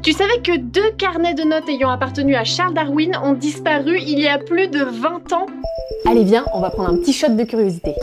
Tu savais que 2 carnets de notes ayant appartenu à Charles Darwin ont disparu il y a plus de 20 ans? Allez viens, on va prendre un petit shot de curiosité.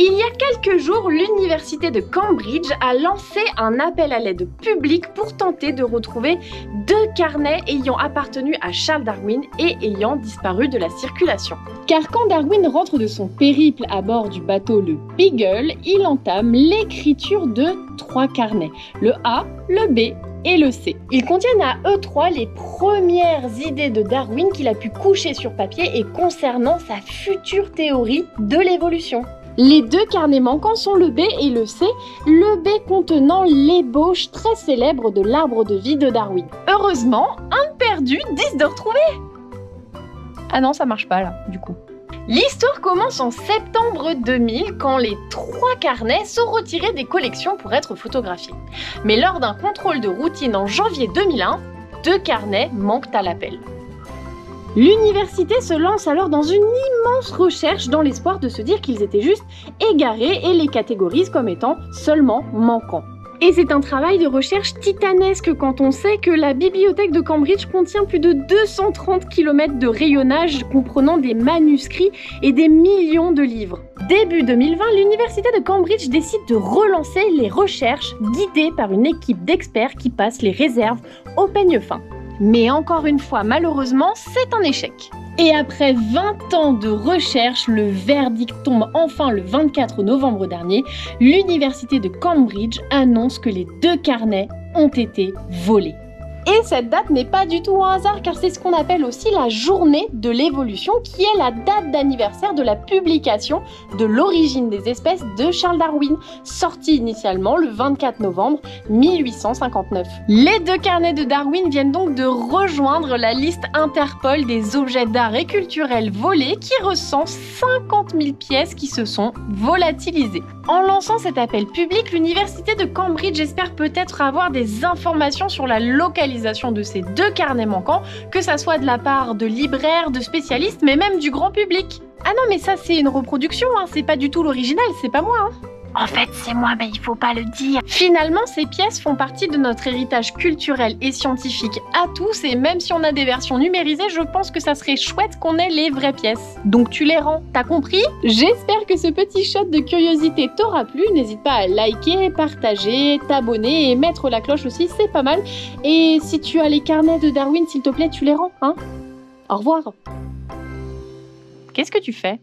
Il y a quelques jours, l'université de Cambridge a lancé un appel à l'aide public pour tenter de retrouver 2 carnets ayant appartenu à Charles Darwin et ayant disparu de la circulation. Car quand Darwin rentre de son périple à bord du bateau le Beagle, il entame l'écriture de 3 carnets, le A, le B et le C. Ils contiennent à eux 3 les premières idées de Darwin qu'il a pu coucher sur papier et concernant sa future théorie de l'évolution. Les 2 carnets manquants sont le B et le C, le B contenant l'ébauche très célèbre de l'arbre de vie de Darwin. Heureusement, un perdu, 10 de retrouver. Ah non, ça marche pas là, du coup. L'histoire commence en septembre 2000 quand les 3 carnets sont retirés des collections pour être photographiés. Mais lors d'un contrôle de routine en janvier 2001, 2 carnets manquent à l'appel. L'université se lance alors dans une immense recherche dans l'espoir de se dire qu'ils étaient juste égarés et les catégorise comme étant seulement manquants. Et c'est un travail de recherche titanesque quand on sait que la bibliothèque de Cambridge contient plus de 230 km de rayonnage comprenant des manuscrits et des millions de livres. Début 2020, l'université de Cambridge décide de relancer les recherches guidées par une équipe d'experts qui passe les réserves au peigne fin. Mais encore une fois, malheureusement, c'est un échec. Et après 20 ans de recherche, le verdict tombe enfin le 24 novembre dernier. L'université de Cambridge annonce que les 2 carnets ont été volés. Et cette date n'est pas du tout un hasard car c'est ce qu'on appelle aussi la journée de l'évolution qui est la date d'anniversaire de la publication de l'origine des espèces de Charles Darwin, sortie initialement le 24 novembre 1859. Les 2 carnets de Darwin viennent donc de rejoindre la liste Interpol des objets d'art et culturels volés qui recense 50 000 pièces qui se sont volatilisées. En lançant cet appel public, l'université de Cambridge espère peut-être avoir des informations sur la localisation de ces 2 carnets manquants, que ça soit de la part de libraires, de spécialistes, mais même du grand public. Ah non, mais ça c'est une reproduction, hein, c'est pas du tout l'original, c'est pas moi. Hein. En fait, c'est moi, mais il faut pas le dire. Finalement, ces pièces font partie de notre héritage culturel et scientifique à tous, et même si on a des versions numérisées, je pense que ça serait chouette qu'on ait les vraies pièces. Donc tu les rends, t'as compris? J'espère que ce petit shot de curiosité t'aura plu. N'hésite pas à liker, partager, t'abonner et mettre la cloche aussi, c'est pas mal. Et si tu as les carnets de Darwin, s'il te plaît, tu les rends, hein? Au revoir. Qu'est-ce que tu fais?